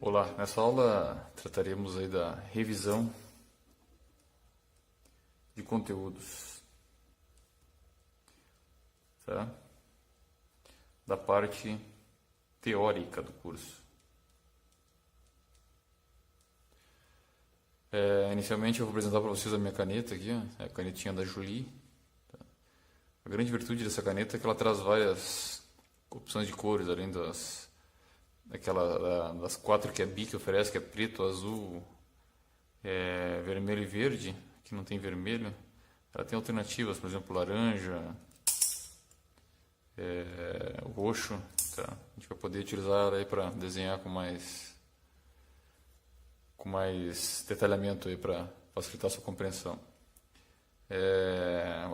Olá, nessa aula trataremos aí da revisão de conteúdos, tá? Da parte teórica do curso. Inicialmente eu vou apresentar para vocês a minha caneta aqui, ó, a canetinha da Jolie. Tá? A grande virtude dessa caneta é que ela traz várias opções de cores, além das 4 que a Bic oferece, que é preto, azul, vermelho e verde. Aqui não tem vermelho. Ela tem alternativas, por exemplo, laranja, roxo. Tá? A gente vai poder utilizar ela aí para desenhar com mais detalhamento aí para facilitar a sua compreensão.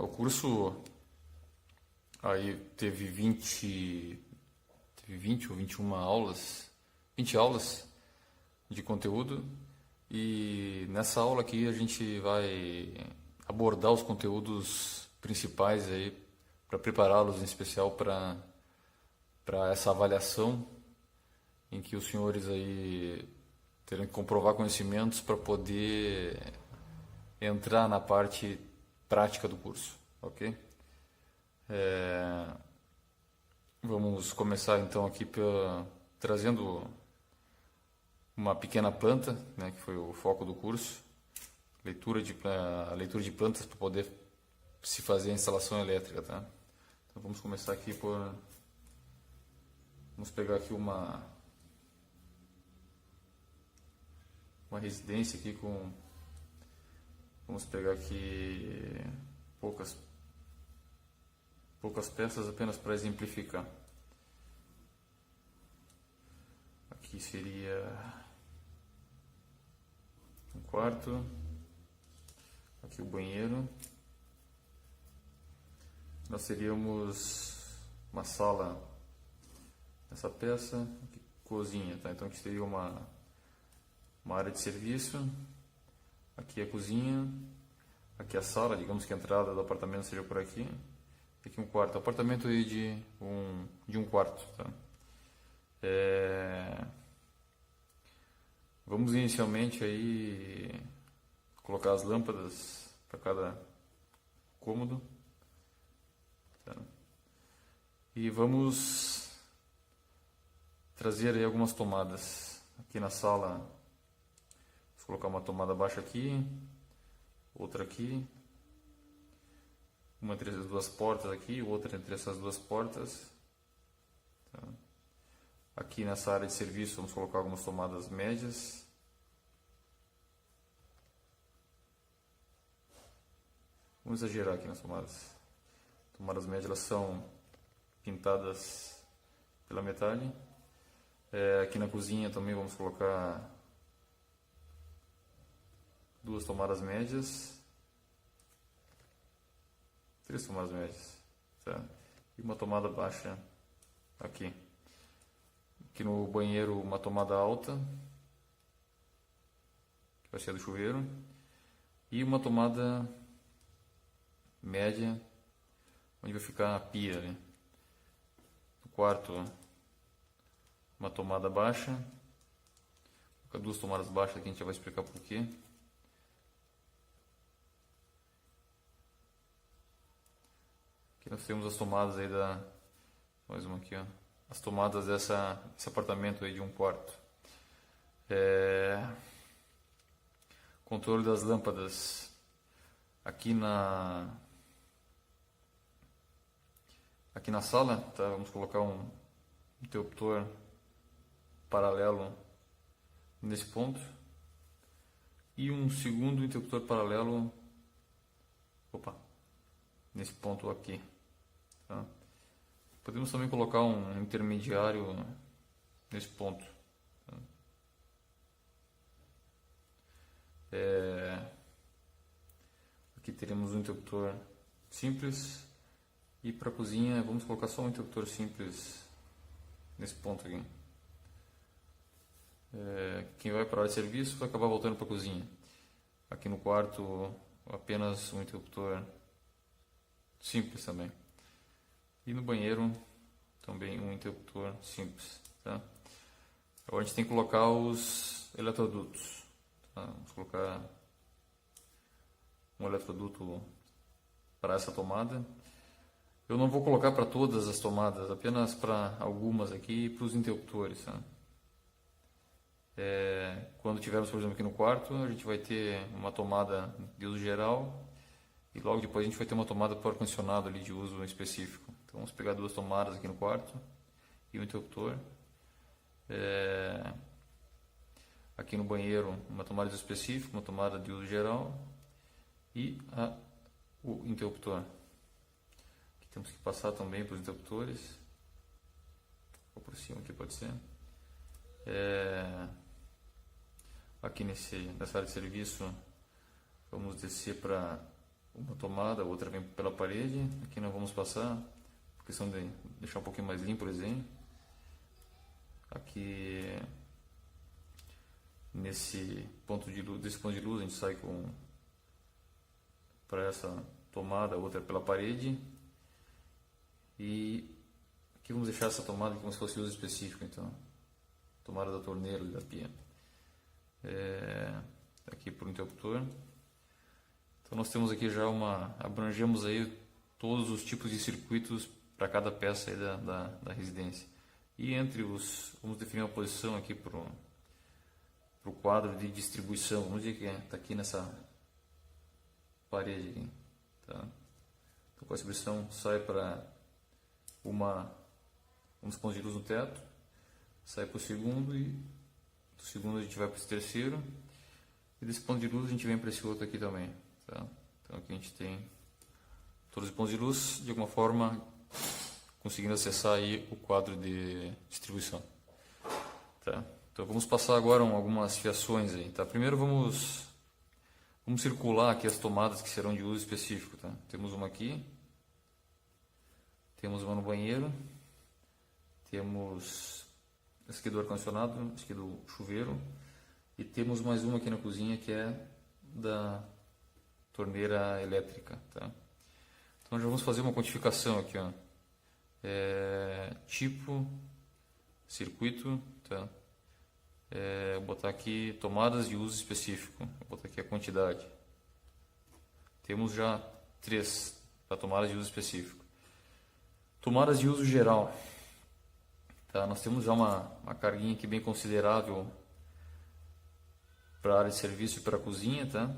O curso aí teve 20 ou 21 aulas, 20 aulas de conteúdo, e nessa aula aqui a gente vai abordar os conteúdos principais aí para prepará-los em especial para essa avaliação em que os senhores aí terão que comprovar conhecimentos para poder entrar na parte prática do curso, ok? Vamos começar então aqui trazendo uma pequena planta, né, que foi o foco do curso, a leitura de plantas para poder se fazer a instalação elétrica, tá? Então vamos começar aqui vamos pegar aqui uma residência aqui vamos pegar aqui poucas peças apenas para exemplificar. Aqui seria um quarto, aqui o banheiro. Nós teríamos uma sala nessa peça, aqui, cozinha, tá? Então aqui seria uma área de serviço, aqui a cozinha, aqui a sala, digamos que a entrada do apartamento seja por aqui. Aqui um quarto, apartamento aí de um quarto, tá? Vamos inicialmente aí colocar as lâmpadas para cada cômodo, tá? E vamos trazer aí algumas tomadas. Aqui na sala, vamos colocar uma tomada baixa aqui, outra aqui, uma entre as duas portas aqui, outra entre essas duas portas. Tá? Aqui nessa área de serviço vamos colocar algumas tomadas médias. Vamos exagerar aqui nas tomadas. Tomadas médias, elas são pintadas pela metade. Aqui na cozinha também vamos colocar 2 tomadas médias. 3 tomadas médias, tá? E uma tomada baixa aqui. Aqui no banheiro uma tomada alta, que vai ser a do chuveiro, e uma tomada média, onde vai ficar a pia, né? No quarto uma tomada baixa, vou colocar 2 tomadas baixas aqui, a gente já vai explicar por quê. Aqui nós temos as tomadas aí mais uma aqui, ó. As tomadas desse apartamento aí de um quarto. Controle das lâmpadas. Aqui na sala, tá? Vamos colocar um interruptor paralelo nesse ponto. E um segundo interruptor paralelo nesse ponto aqui. Tá? Podemos também colocar um intermediário nesse ponto. Tá? Aqui teremos um interruptor simples. E para a cozinha vamos colocar só um interruptor simples nesse ponto aqui. Quem vai para a área de serviço vai acabar voltando para a cozinha. Aqui no quarto apenas um interruptor simples também. E no banheiro também um interruptor simples, tá? Agora a gente tem que colocar os eletrodutos. Tá? Vamos colocar um eletroduto para essa tomada. Eu não vou colocar para todas as tomadas, apenas para algumas aqui e para os interruptores. Tá? Quando tivermos, por exemplo, aqui no quarto, a gente vai ter uma tomada de uso geral e logo depois a gente vai ter uma tomada para ar-condicionado ali de uso específico. Então vamos pegar duas tomadas aqui no quarto e um interruptor. Aqui no banheiro, uma tomada de uso específico, uma tomada de uso geral e o interruptor. Aqui temos que passar também para os interruptores. Ou por cima aqui pode ser. Aqui nessa área de serviço, vamos descer para uma tomada, a outra vem pela parede. Aqui nós vamos passar, por questão de deixar um pouquinho mais limpo o desenho. Aqui desse ponto de luz a gente sai para essa tomada, a outra pela parede. E aqui vamos deixar essa tomada aqui como se fosse uso específico, então tomada da torneira e da pia. Aqui por interruptor. Então nós temos aqui já abrangemos aí todos os tipos de circuitos para cada peça aí da residência. E vamos definir uma posição aqui para o quadro de distribuição. Vamos dizer que está aqui nessa parede aqui, tá? Então com a distribuição sai para uns pontos de luz no teto, sai para o segundo e do segundo a gente vai para esse terceiro e desse ponto de luz a gente vem para esse outro aqui também, tá? Então aqui a gente tem todos os pontos de luz de alguma forma conseguindo acessar aí o quadro de distribuição, tá? Então vamos passar agora algumas fiações aí, tá? Primeiro vamos circular aqui as tomadas que serão de uso específico, tá? Temos uma aqui, temos uma no banheiro, temos esse aqui do ar-condicionado, esse aqui do chuveiro e temos mais uma aqui na cozinha que é da torneira elétrica, tá? Então já vamos fazer uma quantificação aqui, ó. Tipo, circuito, tá? Vou botar aqui tomadas de uso específico, vou botar aqui a quantidade. Temos já 3 para tomadas de uso específico. Tomadas de uso geral, tá? Nós temos já uma carguinha aqui bem considerável para a área de serviço e para a cozinha, tá?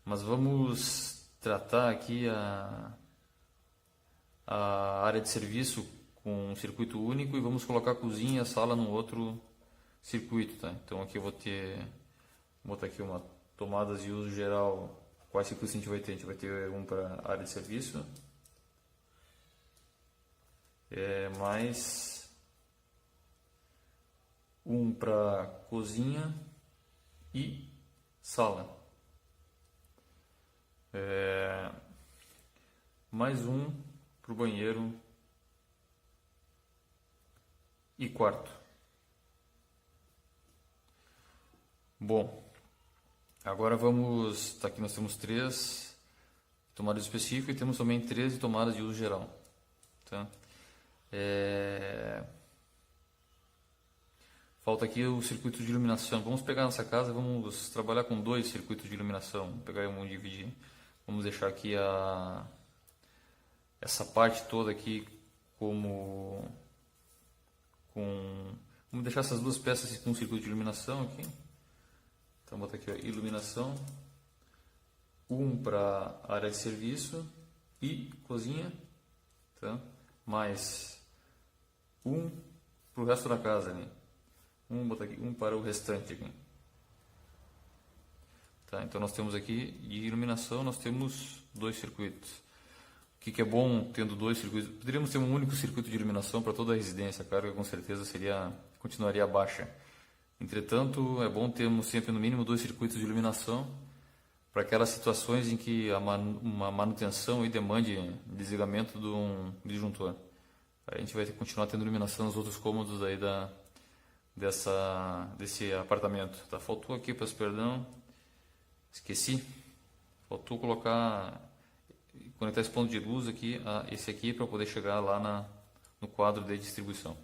Mas vamos tratar aqui a área de serviço com um circuito único e vamos colocar a cozinha e a sala num outro circuito, tá? Então aqui eu vou botar aqui uma tomadas de uso geral. Quais circuitos a gente vai ter? A gente vai ter um para a área de serviço, mais um para cozinha e sala, mais um para o banheiro e quarto. Bom, agora vamos. Aqui nós temos 3 tomadas específicas e temos também 13 tomadas de uso geral, tá? Falta aqui o circuito de iluminação. Vamos pegar nossa casa, vamos trabalhar com 2 circuitos de iluminação. Vamos pegar e vamos dividir. Vamos deixar aqui essa parte toda aqui vamos deixar essas 2 peças com um circuito de iluminação aqui. Então vou botar aqui, ó, iluminação, um para área de serviço e cozinha, tá? Mais um para o resto da casa, né? Botar aqui, um para o restante aqui. Tá? Então nós temos aqui de iluminação, nós temos 2 circuitos. O que é bom tendo 2 circuitos? Poderíamos ter um único circuito de iluminação para toda a residência, a carga com certeza continuaria baixa. Entretanto, é bom termos sempre no mínimo 2 circuitos de iluminação para aquelas situações em que uma manutenção e demande desligamento de um disjuntor. Aí a gente vai continuar tendo iluminação nos outros cômodos aí desse apartamento. Tá? Faltou aqui, peço perdão, esqueci. Faltou conectar esse ponto de luz aqui, esse aqui, para poder chegar lá no quadro de distribuição.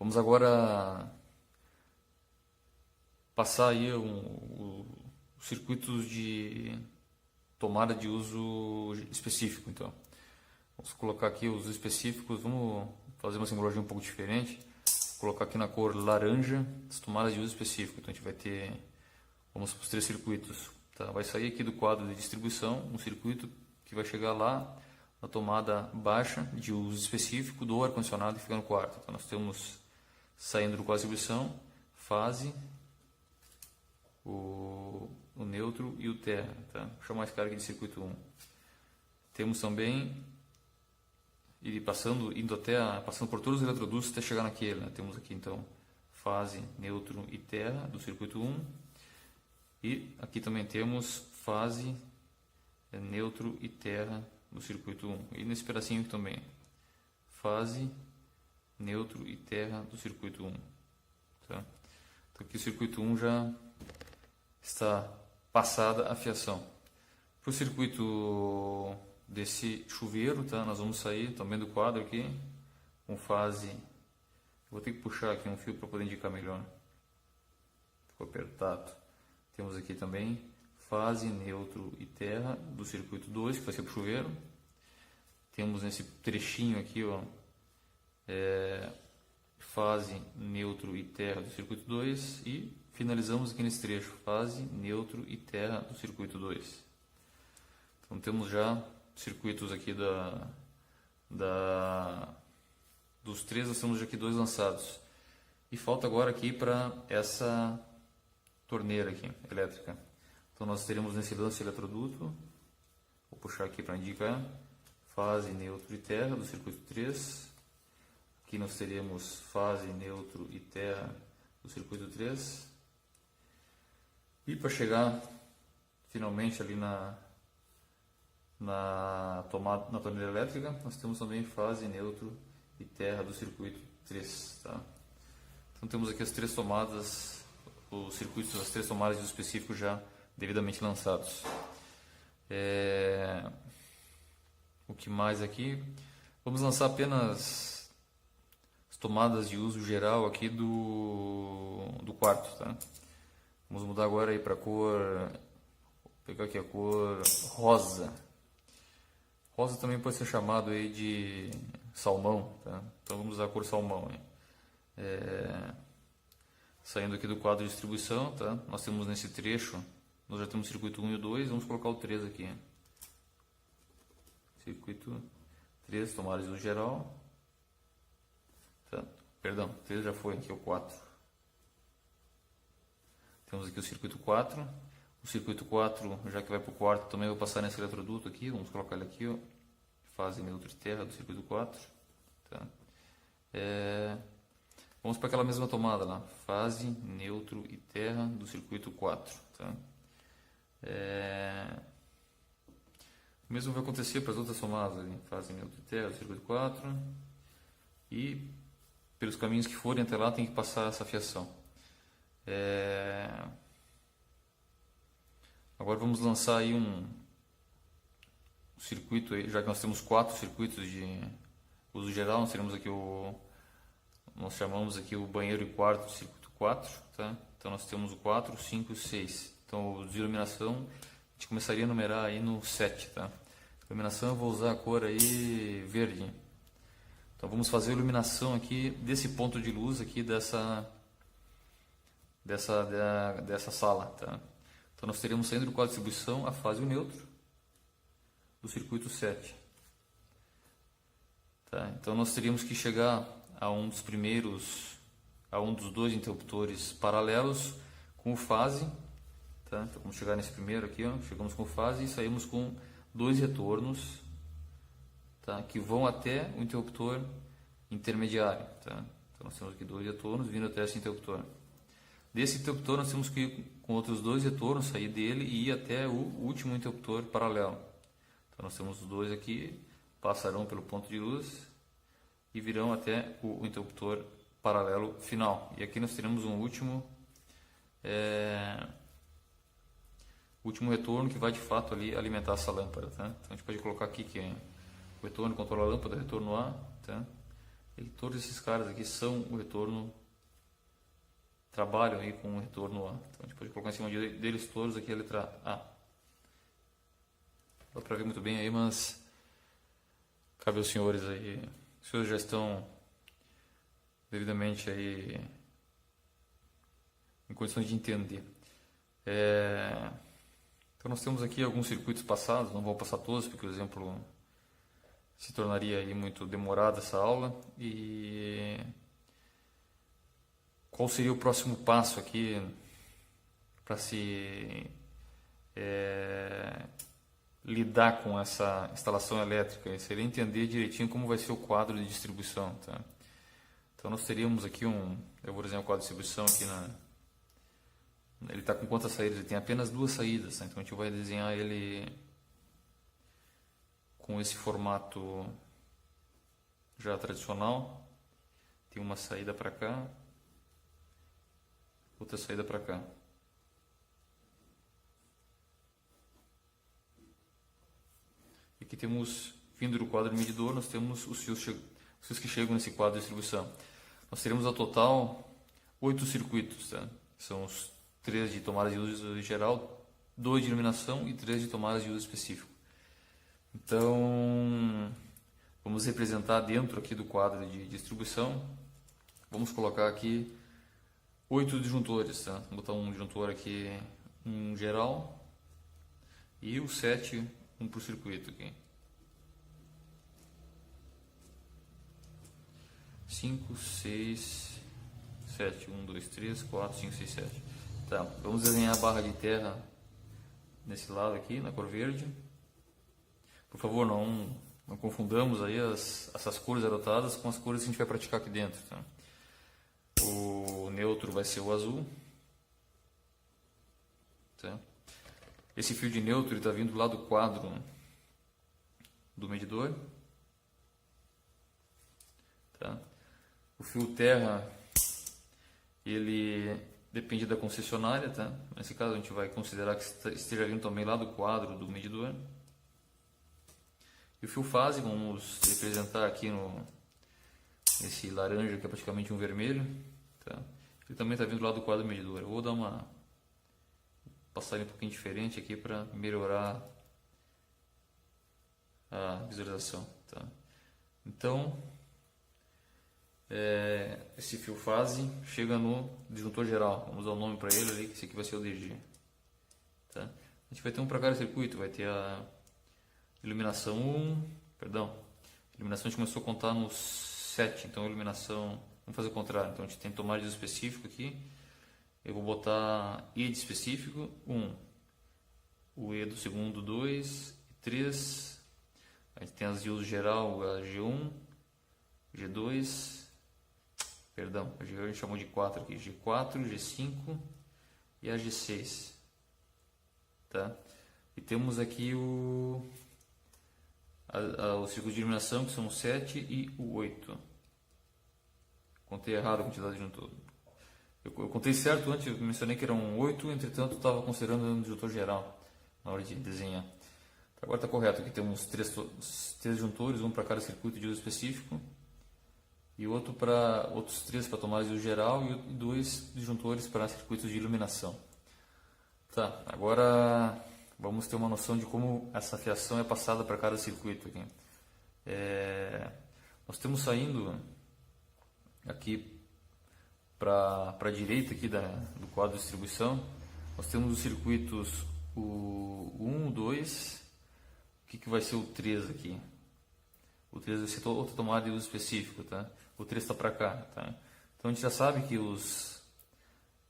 Vamos agora passar aí os circuitos de tomada de uso específico. Então, vamos colocar aqui os específicos. Vamos fazer uma simbologia um pouco diferente. Vou colocar aqui na cor laranja as tomadas de uso específico. Então, a gente vai ter, vamos para os 3 circuitos. Tá? Vai sair aqui do quadro de distribuição um circuito que vai chegar lá na tomada baixa de uso específico do ar-condicionado que fica no quarto. Então, nós temos saindo do quadro de distribuição, fase, o neutro e o terra. Tá? Vou chamar esse cara aqui de circuito 1. Temos também ele passando por todos os eletrodutos até chegar naquele. Né? Temos aqui então fase, neutro e terra do circuito 1. E aqui também temos fase, neutro e terra do circuito 1. E nesse pedacinho aqui também, fase, neutro e terra do circuito 1. Tá? Então aqui o circuito 1 já está passada a fiação. Para o circuito desse chuveiro, tá? Nós vamos sair também do quadro aqui com fase. Vou ter que puxar aqui um fio para poder indicar melhor. Ficou apertado. Temos aqui também fase, neutro e terra do circuito 2, que vai ser para o chuveiro. Temos nesse trechinho aqui, ó, fase, neutro e terra do circuito 2 e finalizamos aqui nesse trecho, fase, neutro e terra do circuito 2. Então temos já circuitos aqui dos 3, nós temos aqui 2 lançados. E falta agora aqui para essa torneira aqui, elétrica. Então nós teremos nesse lance eletroduto, vou puxar aqui para indicar, fase, neutro e terra do circuito 3. Aqui nós teremos fase, neutro e terra do circuito 3. E para chegar finalmente ali na torneira elétrica, nós temos também fase, neutro e terra do circuito 3. Tá? Então temos aqui as 3 tomadas, os circuitos das 3 tomadas de uso específico já devidamente lançados. O que mais aqui? Vamos lançar apenas as tomadas de uso geral aqui do quarto. Tá? Vamos mudar agora para a cor, vou pegar aqui a cor rosa. Rosa também pode ser chamado aí de salmão, tá? Então vamos usar a cor salmão. Saindo aqui do quadro de distribuição, tá? Nós temos nesse trecho, nós já temos o circuito 1 e o 2, vamos colocar o 3 aqui. Circuito 3, tomadas de uso geral. Tá? Perdão, 3 já foi, aqui é o 4. Temos aqui o circuito 4. O circuito 4, já que vai para o quarto, também vou passar nesse eletroduto aqui. Vamos colocar ele aqui, ó. Fase, neutro e terra do circuito 4. Tá? Vamos para aquela mesma tomada lá. Fase, neutro e terra do circuito 4. Tá? O mesmo vai acontecer para as outras tomadas ali. Fase, neutro e terra do circuito 4. E pelos caminhos que forem até lá tem que passar essa fiação. Agora vamos lançar aí um circuito, aí, já que nós temos 4 circuitos de uso geral, nós teremos aqui nós chamamos aqui o banheiro e quarto do circuito 4, tá? Então nós temos o 4, 5 e 6. Então o de iluminação, a gente começaria a numerar aí no 7, tá? Iluminação eu vou usar a cor aí verde. Então vamos fazer a iluminação aqui desse ponto de luz aqui dessa sala, tá? Então nós teremos saindo do quadro de distribuição a fase e o neutro do circuito 7. Tá? Então nós teríamos que chegar a um dos 2 interruptores paralelos com o fase. Tá? Então vamos chegar nesse primeiro aqui, ó. Chegamos com o fase e saímos com 2 retornos, tá? Que vão até o interruptor intermediário. Tá? Então nós temos aqui 2 retornos vindo até esse interruptor. Desse interruptor nós temos que ir com outros 2 retornos, sair dele e ir até o último interruptor paralelo. Então nós temos os 2 aqui, passarão pelo ponto de luz e virão até o interruptor paralelo final. E aqui nós teremos um último retorno que vai de fato ali alimentar essa lâmpada. Tá? Então a gente pode colocar aqui que o retorno controla a lâmpada, retorno A. Tá? Todos esses caras aqui são o retorno, trabalham aí com o retorno A. Então a gente pode colocar em cima deles todos aqui a letra A. Dá para ver muito bem aí, mas cabe aos senhores aí. Os senhores já estão devidamente aí em condições de entender. Então nós temos aqui alguns circuitos passados, não vou passar todos porque o exemplo se tornaria aí muito demorada essa aula. E qual seria o próximo passo aqui para se lidar com essa instalação elétrica? Seria entender direitinho como vai ser o quadro de distribuição, tá? Então nós teríamos aqui eu vou desenhar o quadro de distribuição aqui ele está com quantas saídas? Ele tem apenas 2 saídas, tá? Então a gente vai desenhar ele com esse formato já tradicional. Tem uma saída para cá, outra saída para cá. E aqui temos, vindo do quadro medidor, nós temos os fios que chegam nesse quadro de distribuição. Nós teremos ao total 8 circuitos, tá? São os 3 de tomadas de uso geral, 2 de iluminação e 3 de tomadas de uso específico. Então, vamos representar dentro aqui do quadro de distribuição. Vamos colocar aqui 8 disjuntores, tá? Vou botar um disjuntor aqui, um geral, e o 7, um para o circuito aqui. 5, 6, 7. 1, 2, 3, 4, 5, 6, 7. Tá, vamos desenhar a barra de terra nesse lado aqui, na cor verde. Por favor, não confundamos aí essas cores adotadas com as cores que a gente vai praticar aqui dentro. Tá? O neutro vai ser o azul. Tá? Esse fio de neutro está vindo lá do quadro do medidor. Tá? O fio terra, ele depende da concessionária, tá? Nesse caso a gente vai considerar que esteja vindo também lá do quadro do medidor. E o fio fase, vamos representar aqui nesse laranja, que é praticamente um vermelho, tá? Ele também está vindo lá do quadro do medidor. Eu vou dar uma passagem um pouquinho diferente aqui para melhorar a visualização, tá? Então, esse fio fase chega no disjuntor geral. Vamos dar o nome para ele ali, que esse aqui vai ser o DG. Tá? A gente vai ter para cada circuito, vai ter a iluminação 1, perdão, a iluminação a gente começou a contar no 7, então a iluminação, vamos fazer o contrário, então a gente tem tomada de uso específico aqui, eu vou botar E de específico 1, o E do segundo 2 e 3, a gente tem as de uso geral, a G1, G2, perdão, a gente chamou de 4 aqui, G4, G5 e a G6, tá? E temos aqui o circuito de iluminação, que são o 7 e o 8. Contei errado a quantidade de disjuntor. Eu contei certo antes, eu mencionei que eram 8, entretanto estava considerando um disjuntor geral na hora de desenhar. Agora está correto, aqui temos 3 disjuntores, um para cada circuito de uso específico e outros 3 para tomadas de uso geral e 2 disjuntores para circuitos de iluminação. Tá, agora vamos ter uma noção de como essa fiação é passada para cada circuito aqui. Nós temos saindo aqui para a direita aqui do quadro de distribuição, nós temos os circuitos o 1, o 2, o que vai ser o 3 aqui? O 3 vai ser outra tomada de uso específico, tá? O 3 está para cá, tá? Então a gente já sabe que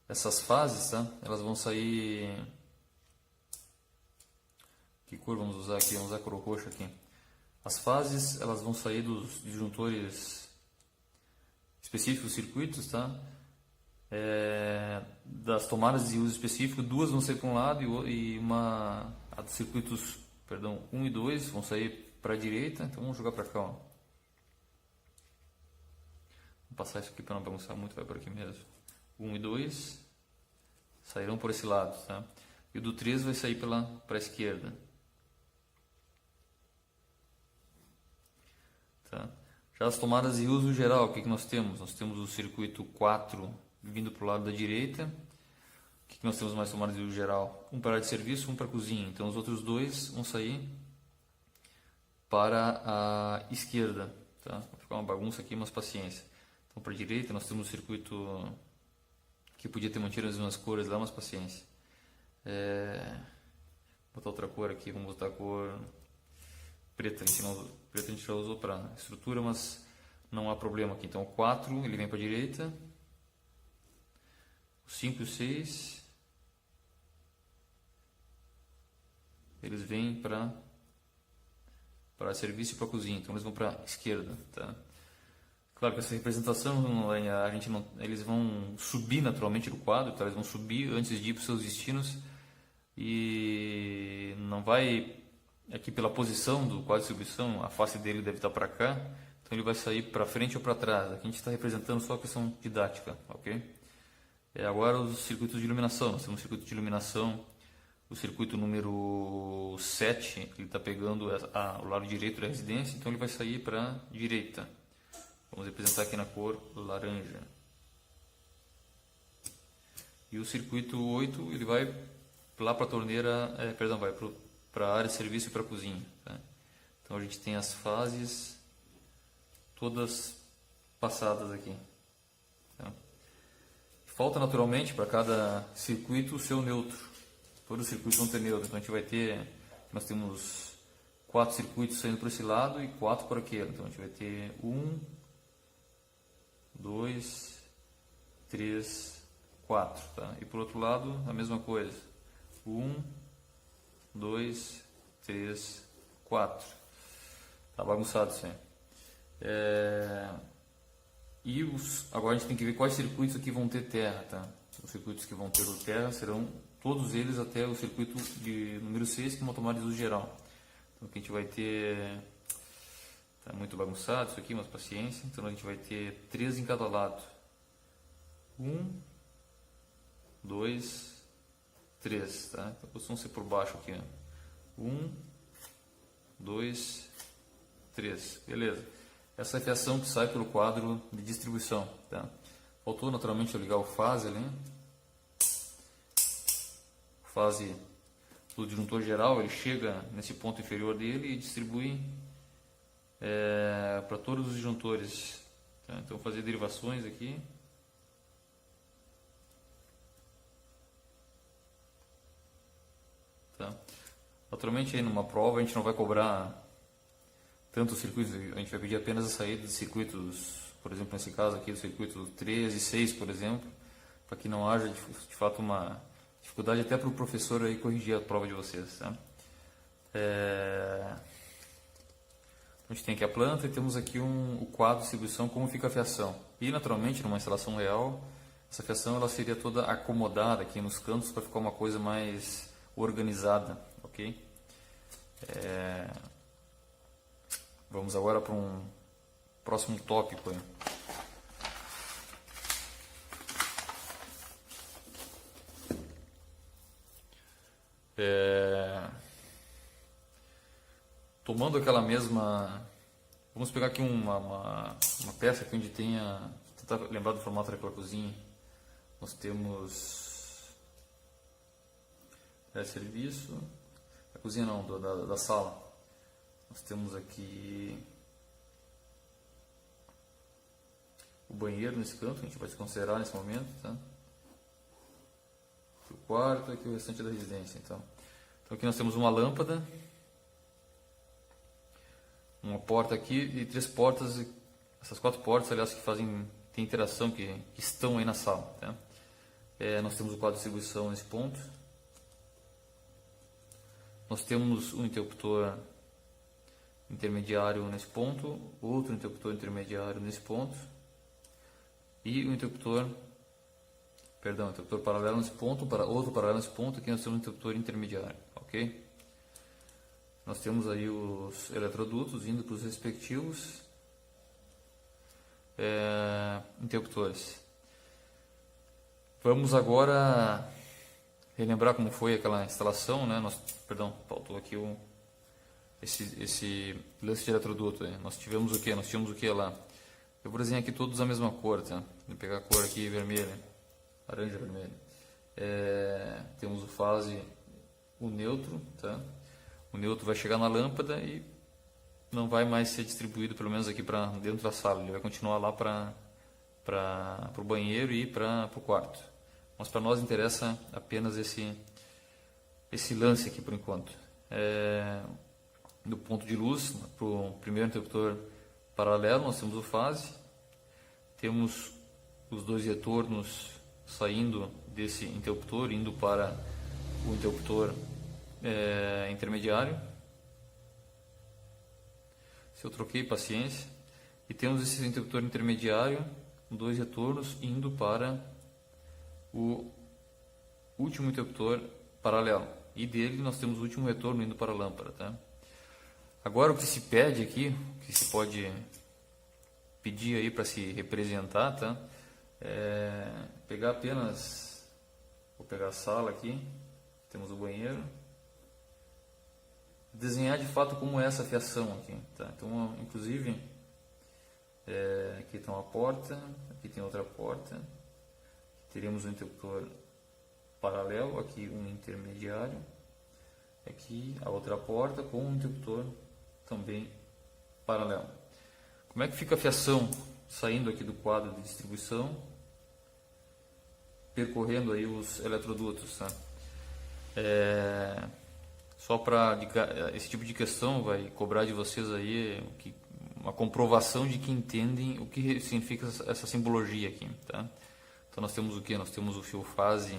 essas fases, tá? Elas vão sair... Que cor vamos usar aqui? Vamos usar a cor roxa aqui. As fases, elas vão sair dos disjuntores específicos, circuitos, tá? Das tomadas de uso específico, 2 vão sair para um lado e a dos circuitos, perdão, 1 e 2 vão sair para a direita. Então vamos jogar para cá, ó. Vou passar isso aqui para não bagunçar muito, vai por aqui mesmo. 1 e 2 sairão por esse lado, tá? E o do 3 vai sair para a esquerda. Tá? Já as tomadas de uso geral, o que nós temos? Nós temos o circuito 4 vindo para o lado da direita. O que nós temos mais tomadas de uso geral? Um para a área de serviço, um para a cozinha. Então os outros dois vão sair para a esquerda. Tá? Vai ficar uma bagunça aqui, mas paciência. Então para a direita nós temos o circuito que podia ter mantido as mesmas cores lá, mas paciência. Vou botar outra cor aqui, vamos botar a cor preta. Preta a gente já usou para estrutura, mas não há problema aqui. Então o 4 ele vem para a direita. O 5 e o 6 eles vêm para serviço e para cozinha, então eles vão para a esquerda, tá? Claro que essa representação a gente não, eles vão subir naturalmente do quadro, tá? Eles vão subir antes de ir para os seus destinos e não vai aqui pela posição do quadro de distribuição, a face dele deve estar para cá, então ele vai sair para frente ou para trás. Aqui a gente está representando só a questão didática, ok? Agora os circuitos de iluminação, nós temos um circuito de iluminação. O circuito número 7, ele está pegando o lado direito da residência, então ele vai sair para a direita. Vamos representar aqui na cor laranja. E o circuito 8, ele vai lá para a torneira, vai para a área de serviço e para a cozinha. Tá? Então a gente tem as fases todas passadas aqui. Tá? Falta naturalmente para cada circuito o seu neutro. Todos os circuitos vão ter neutro, então a gente vai ter, nós temos 4 circuitos saindo por esse lado e 4 por aquele, então a gente vai ter 1, 2, 3, 4, tá? E por outro lado a mesma coisa, 1, 2, 3, 4, tá bagunçado isso aí. Agora a gente tem que ver quais circuitos aqui vão ter terra, tá? Os circuitos que vão ter terra serão todos eles até o circuito de número 6, que é uma tomada de uso geral. Então aqui a gente vai ter, está muito bagunçado isso aqui, mas paciência. Então a gente vai ter 3 em cada lado. 1, 2, 3, tá? Então vão ser por baixo aqui. 1, 2, 3, beleza. Essa é a fiação que sai pelo quadro de distribuição, tá? Faltou naturalmente eu ligar o fase ali. Fase do disjuntor geral, ele chega nesse ponto inferior dele e distribui para todos os disjuntores. Tá? Então vou fazer derivações aqui. Tá? Naturalmente aí numa prova a gente não vai cobrar tantos circuitos, a gente vai pedir apenas a saída de circuitos, por exemplo nesse caso aqui do circuito 3 e 6, por exemplo, para que não haja de fato uma dificuldade até para o professor aí corrigir a prova de vocês. Tá? A gente tem aqui a planta e temos aqui o quadro de distribuição, como fica a fiação. E naturalmente numa instalação real, essa fiação ela seria toda acomodada aqui nos cantos para ficar uma coisa mais organizada, ok? Vamos agora para um próximo tópico aí. Tomando aquela mesma, vamos pegar aqui uma peça aqui onde tenha, tentar lembrar do formato daquela cozinha. Nós temos serviço, a cozinha não, da sala. Nós temos aqui o banheiro nesse canto, a gente vai considerar nesse momento, tá? O quarto e aqui o restante da residência. Então aqui nós temos uma lâmpada, uma porta aqui e 3 portas. Essas 4 portas, aliás, que tem interação, que estão aí na sala. Tá? Nós temos o quadro de distribuição nesse ponto. Nós temos um interruptor intermediário nesse ponto, outro interruptor intermediário nesse ponto e o interruptor paralelo nesse ponto, outro paralelo nesse ponto. Aqui nós temos um interruptor intermediário, ok? Nós temos aí os eletrodutos indo para os respectivos interruptores. Vamos agora relembrar como foi aquela instalação, né? Faltou aqui esse lance de eletroduto. Né? Nós tivemos o que? Nós tínhamos o que lá? Eu vou desenhar aqui todos a mesma cor, tá? Vou pegar a cor aqui vermelha, laranja vermelha. Temos o fase, o neutro, tá? O neutro vai chegar na lâmpada e não vai mais ser distribuído, pelo menos aqui para dentro da sala. Ele vai continuar lá para o banheiro e para o quarto. Mas para nós interessa apenas esse lance aqui por enquanto. Do ponto de luz, para o primeiro interruptor paralelo, nós temos o fase, temos os dois retornos saindo desse interruptor, indo para o interruptor intermediário. Se eu troquei, paciência. E temos esse interruptor intermediário, dois retornos indo para o último interruptor paralelo. E dele nós temos o último retorno indo para a lâmpada. Tá? Agora o que se pede aqui, o que se pode pedir aí para se representar, tá? Pegar apenas, vou pegar a sala aqui, temos o banheiro, desenhar de fato como é essa fiação aqui, tá? Então, inclusive, aqui tem uma porta, aqui tem outra porta, teremos um interruptor paralelo, aqui um intermediário, aqui a outra porta com um interruptor também paralelo. Como é que fica a fiação saindo aqui do quadro de distribuição, percorrendo aí os eletrodutos, tá? Só para esse tipo de questão vai cobrar de vocês aí uma comprovação de que entendem o que significa essa simbologia aqui, tá? Então nós temos o que? Nós temos o fio fase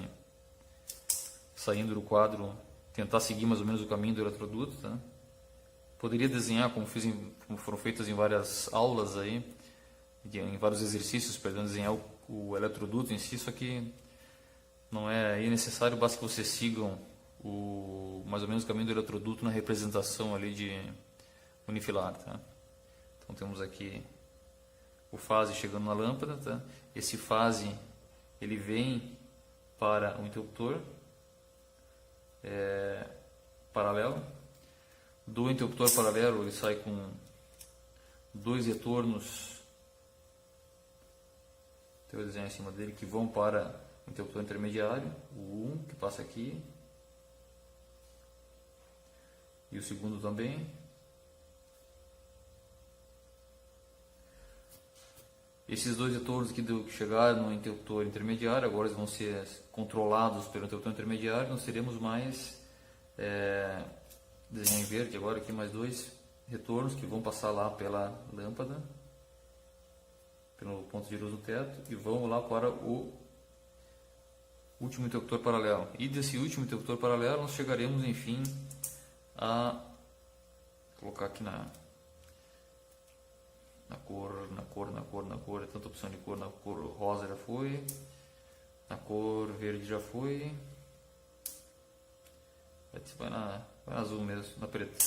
saindo do quadro, tentar seguir mais ou menos o caminho do eletroduto, tá? Poderia desenhar como foram feitas em várias aulas aí, em vários exercícios, perdão, desenhar o eletroduto em si, só que não é necessário, basta que vocês sigam mais ou menos o caminho do eletroduto na representação ali de unifilar, tá? Então temos aqui o fase chegando na lâmpada, tá? Esse fase ele vem para o interruptor paralelo. Do interruptor paralelo ele sai com dois retornos, tem o desenho em cima dele, que vão para o interruptor intermediário, o 1 que passa aqui e o segundo também. Esses dois retornos que chegaram no interruptor intermediário, agora eles vão ser controlados pelo interruptor intermediário. Nós teremos mais, desenho em verde agora aqui, mais dois retornos que vão passar lá pela lâmpada, pelo ponto de luz no teto, e vão lá para o último interruptor paralelo. E desse último interruptor paralelo nós chegaremos, enfim, a colocar aqui na cor, é tanta opção de cor. Na cor rosa já foi, na cor verde já foi, vai na azul mesmo, na preta.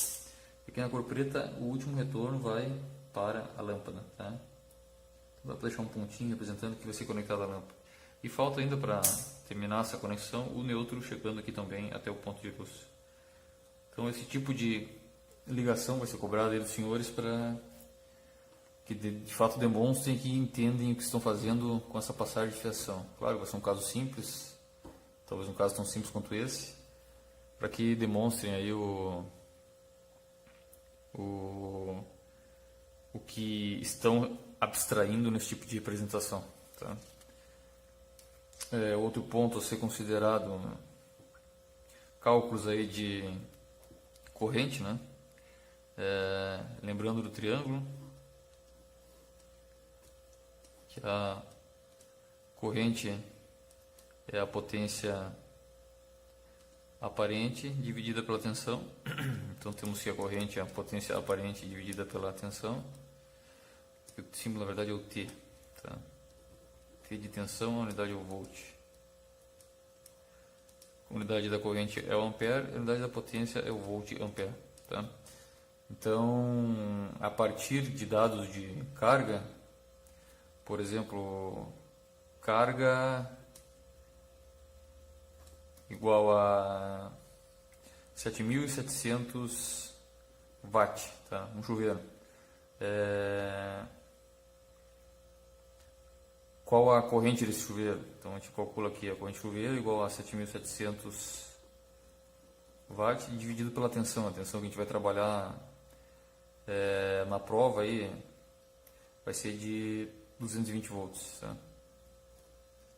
Aqui na cor preta o último retorno vai para a lâmpada, tá? Então dá para deixar um pontinho representando que vai ser conectado à lâmpada. E falta ainda, para terminar essa conexão, o neutro chegando aqui também até o ponto de luz. Então esse tipo de ligação vai ser cobrado aí dos senhores para que de fato demonstrem que entendem o que estão fazendo com essa passagem de fiação. Claro, vai ser um caso simples, talvez um caso tão simples quanto esse, para que demonstrem aí o que estão abstraindo nesse tipo de representação, tá? Outro ponto a ser considerado, cálculos aí de corrente, né? Lembrando do triângulo, que a corrente é a potência aparente dividida pela tensão. Então temos que a corrente é a potência aparente dividida pela tensão. O símbolo na verdade é o T, tá? T de tensão, a unidade é o volt. A unidade da corrente é o ampere, a unidade da potência é o volt ampere, tá? Então, a partir de dados de carga, por exemplo, carga igual a 7.700 watt, tá? Um chuveiro. Qual a corrente desse chuveiro? Então a gente calcula aqui a corrente chuveiro igual a 7.700 watts dividido pela tensão. A tensão que a gente vai trabalhar na prova aí vai ser de 220 volts. Tá?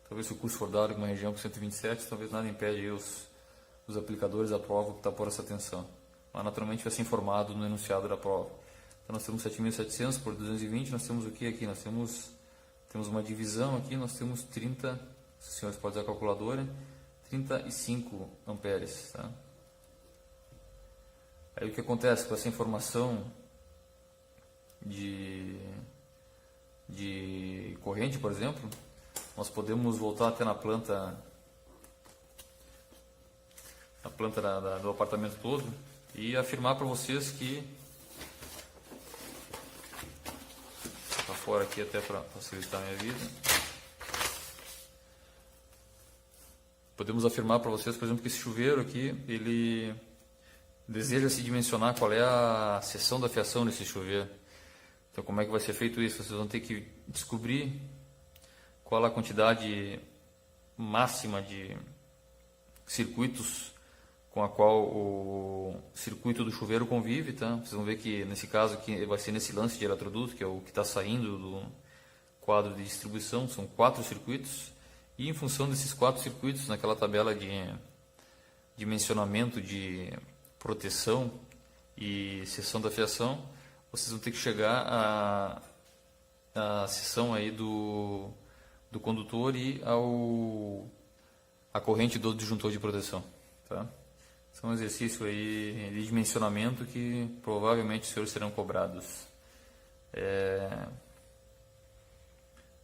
Talvez se o curso for dado em uma região com 127, talvez nada impede aí os aplicadores da prova optar por essa tensão. Mas naturalmente vai ser informado no enunciado da prova. Então nós temos 7.700 por 220, nós temos o que aqui? Nós temos uma divisão aqui, nós temos 30, se os senhores podem usar a calculadora, 35 amperes. Tá? Aí o que acontece com essa informação de corrente, por exemplo, nós podemos voltar até na planta do apartamento todo e afirmar para vocês que tá fora aqui até para facilitar a minha vida. Podemos afirmar para vocês, por exemplo, que esse chuveiro aqui, ele deseja se dimensionar qual é a seção da fiação desse chuveiro. Então, como é que vai ser feito isso? Vocês vão ter que descobrir qual a quantidade máxima de circuitos com a qual o circuito do chuveiro convive, tá? Vocês vão ver que nesse caso aqui vai ser nesse lance de eletroduto, que é o que está saindo do quadro de distribuição, são 4 circuitos, e em função desses 4 circuitos, naquela tabela de dimensionamento de proteção e seção da fiação, vocês vão ter que chegar à seção aí do condutor e a corrente do disjuntor de proteção, tá? Esse é um exercício aí de dimensionamento que provavelmente os senhores serão cobrados.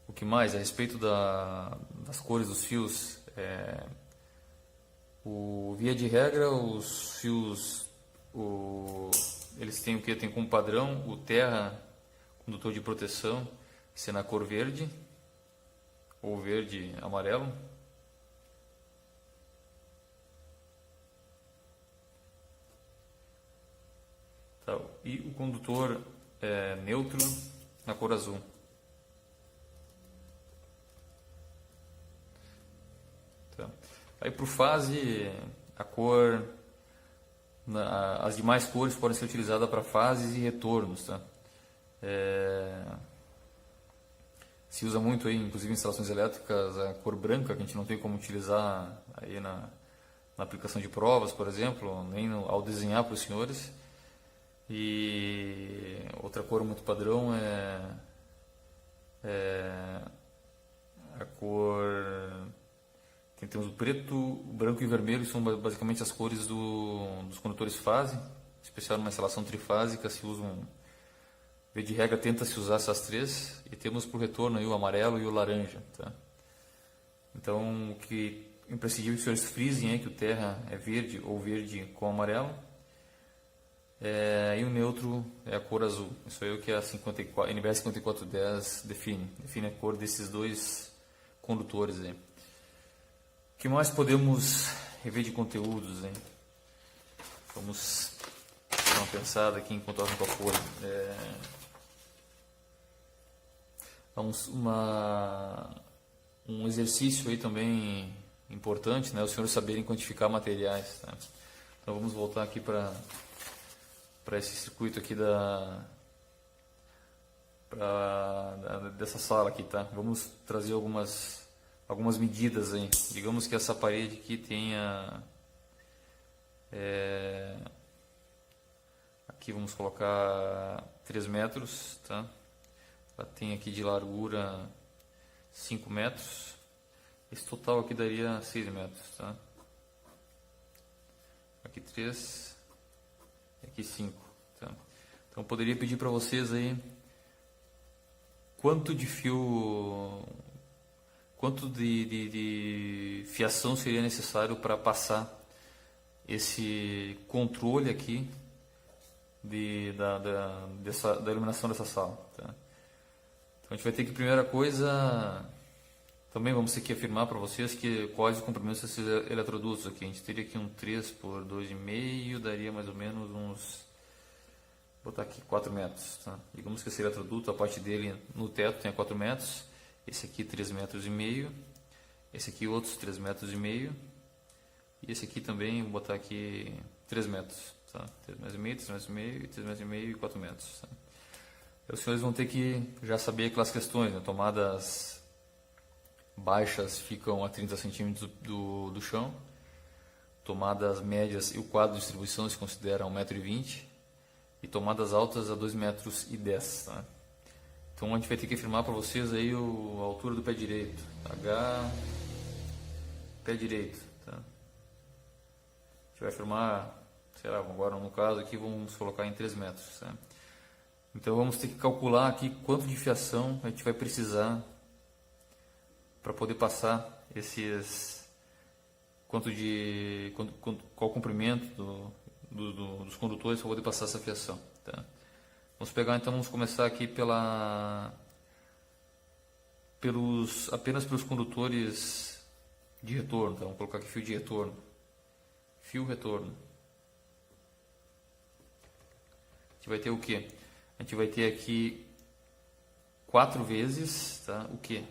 O que mais? A respeito das cores dos fios, via de regra, os fios, eles têm o que? Tem como padrão o terra condutor de proteção ser na cor verde ou verde amarelo. Tá. E o condutor neutro na cor azul. Tá. Aí por fase, a cor, as demais cores podem ser utilizadas para fases e retornos. Tá? Se usa muito aí, inclusive em instalações elétricas, a cor branca, que a gente não tem como utilizar aí na aplicação de provas, por exemplo, nem ao desenhar para os senhores. E outra cor muito padrão é a cor... Temos o preto, o branco e o vermelho, são basicamente as cores dos condutores fase, em especial numa instalação trifásica, se usam, de regra tenta-se usar essas 3, e temos para o retorno aí o amarelo e o laranja. Tá? Então, o que é imprescindível que os senhores frisem é que o terra é verde ou verde com amarelo, e o neutro é a cor azul. Isso aí é o que a NBR 5410 define a cor desses dois condutores aí. O que mais podemos rever de conteúdos, hein? Vamos dar uma pensada aqui enquanto eu arranco a folha. Um exercício aí também importante, né? Os senhores saberem quantificar materiais. Tá? Então vamos voltar aqui para esse circuito aqui dessa sala aqui, tá? Vamos trazer algumas medidas aí. Digamos que essa parede aqui tenha aqui vamos colocar 3 metros, tá? Ela tem aqui de largura 5 metros. Esse total aqui daria 6 metros, tá? Aqui 3 e aqui 5, tá? Então eu poderia pedir para vocês aí quanto de fiação seria necessário para passar esse controle aqui da iluminação dessa sala. Tá? Então a gente vai ter que, primeira coisa, também vamos ter que afirmar para vocês quais os comprimentos desses eletrodutos aqui. A gente teria aqui um 3 por 2,5, daria mais ou menos uns botar aqui 4 metros, tá? Digamos que esse eletroduto, a parte dele no teto tem 4 metros, esse aqui 3,5 metros, esse aqui outros 3,5 metros, e esse aqui também, vou botar aqui 3 metros, tá? 3,5 metros, 3,5 metros, 3,5 metros e 4 metros, tá? Os senhores vão ter que já saber aquelas questões, né? Tomadas baixas ficam a 30 centímetros do chão, tomadas médias e o quadro de distribuição se considera 1,20 m, e tomadas altas a 2,10 metros, tá? Então a gente vai ter que afirmar para vocês aí a altura do pé direito, H, pé direito, tá? A gente vai afirmar, será, agora no caso aqui vamos colocar em 3 metros, tá? Então vamos ter que calcular aqui quanto de fiação a gente vai precisar para poder passar esses, qual o comprimento dos condutores para poder passar essa fiação, tá? Vamos começar aqui apenas pelos condutores de retorno, tá? Vamos colocar aqui fio de retorno, fio retorno. A gente vai ter o que? A gente vai ter aqui 4 vezes, tá? O que?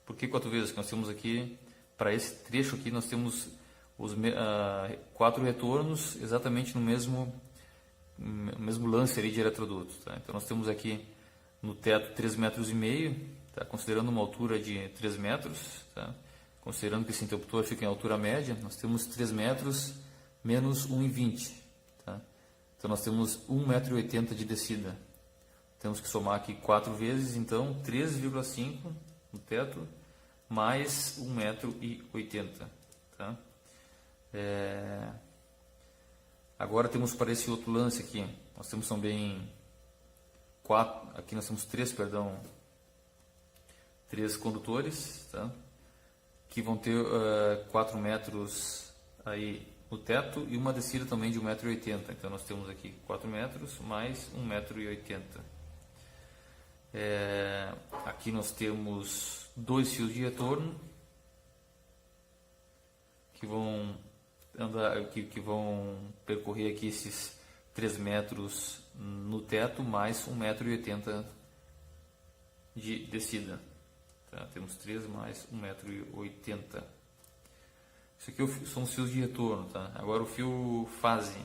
Por que 4 vezes? Porque nós temos aqui, para esse trecho aqui, nós temos os 4 retornos exatamente no mesmo lance ali de eletroduto, tá? Então nós temos aqui no teto 3,5 metros, tá? Considerando uma altura de 3 metros, tá? Considerando que esse interruptor fica em altura média, nós temos 3 metros menos 1,20 m, tá? Então nós temos 1,80 m de descida. Temos que somar aqui 4 vezes, então 3,5 no teto mais 1,80 m, tá? Agora temos para esse outro lance aqui, nós temos também aqui nós temos 3 condutores, tá? Que vão ter 4 metros aí no teto e uma descida também de 1,80 m. Então nós temos aqui 4 metros mais 1,80 m. Aqui nós temos 2 fios de retorno que vão percorrer aqui esses 3 metros no teto mais 1,80 m de descida, tá? Temos 3 mais 1,80 m. Isso aqui são os fios de retorno, tá? Agora o fio fase.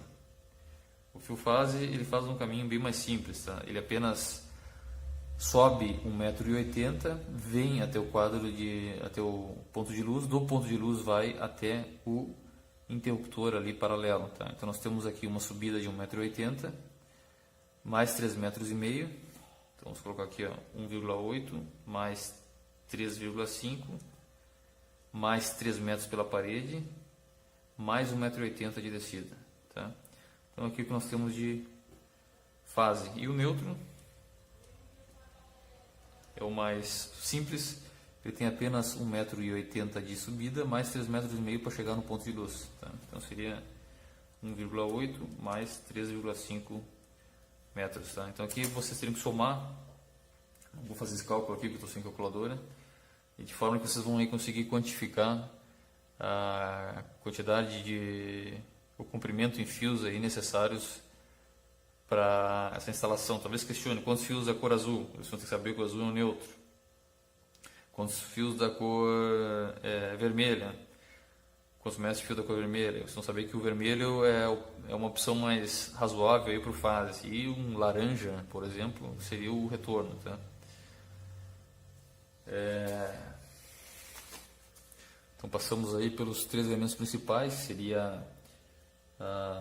O fio fase ele faz um caminho bem mais simples, tá? Ele apenas sobe 1,80 m, vem até o até o ponto de luz, do ponto de luz vai até o interruptor ali paralelo, tá? Então nós temos aqui uma subida de 1,80 m mais 3,5 metros. Então vamos colocar aqui 1,8 mais 3,5 mais 3 metros pela parede mais 1,80 m de descida, tá? Então aqui o que nós temos de fase. E o neutro é o mais simples, ele tem apenas 1,80 m de subida mais 3,5 metros para chegar no ponto de luz, tá? Então seria 1,8 mais 3,5 metros, tá? Então aqui vocês teriam que somar, não vou fazer esse cálculo aqui porque eu estou sem calculadora, e de forma que vocês vão aí conseguir quantificar a quantidade o comprimento em fios aí necessários para essa instalação. Talvez questione quantos fios da cor azul, vocês vão ter que saber que o azul é um neutro. Quantos fios da cor vermelha, quantos metros de fio da cor vermelha. Vocês vão saber que o vermelho é uma opção mais razoável para o fase, e um laranja, por exemplo, seria o retorno, tá? Então passamos aí pelos 3 elementos principais. Seria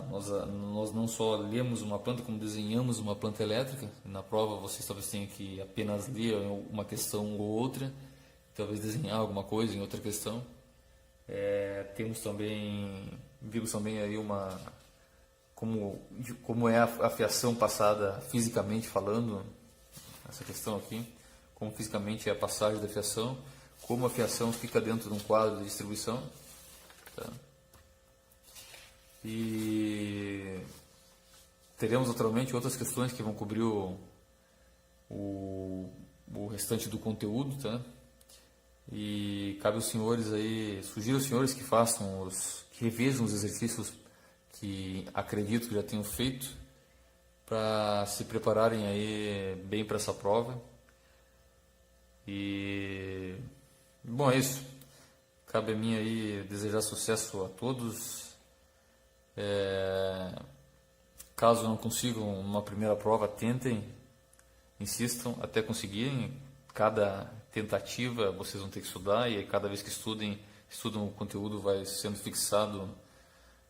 nós não só lemos uma planta, como desenhamos uma planta elétrica. Na prova vocês talvez tenham que apenas ler uma questão ou outra, talvez desenhar alguma coisa em outra questão. Vimos também aí como é a fiação passada fisicamente falando, essa questão aqui, como fisicamente é a passagem da fiação, como a fiação fica dentro de um quadro de distribuição, tá? E teremos naturalmente outras questões que vão cobrir o restante do conteúdo, tá? E cabe aos senhores aí, sugiro aos senhores que que revejam os exercícios que acredito que já tenham feito, para se prepararem aí bem para essa prova. E bom, é isso. Cabe a mim aí desejar sucesso a todos. Caso não consigam uma primeira prova, tentem, insistam até conseguirem. Cada tentativa vocês vão ter que estudar, e aí cada vez que estudam, o conteúdo vai sendo fixado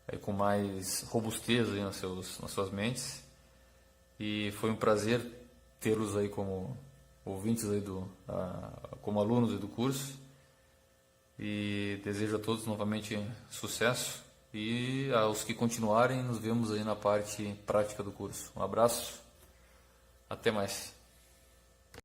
aí com mais robustez aí nas suas mentes. E foi um prazer tê-los aí como ouvintes aí como alunos aí do curso. E desejo a todos novamente sucesso, e aos que continuarem, nos vemos aí na parte prática do curso. Um abraço, até mais.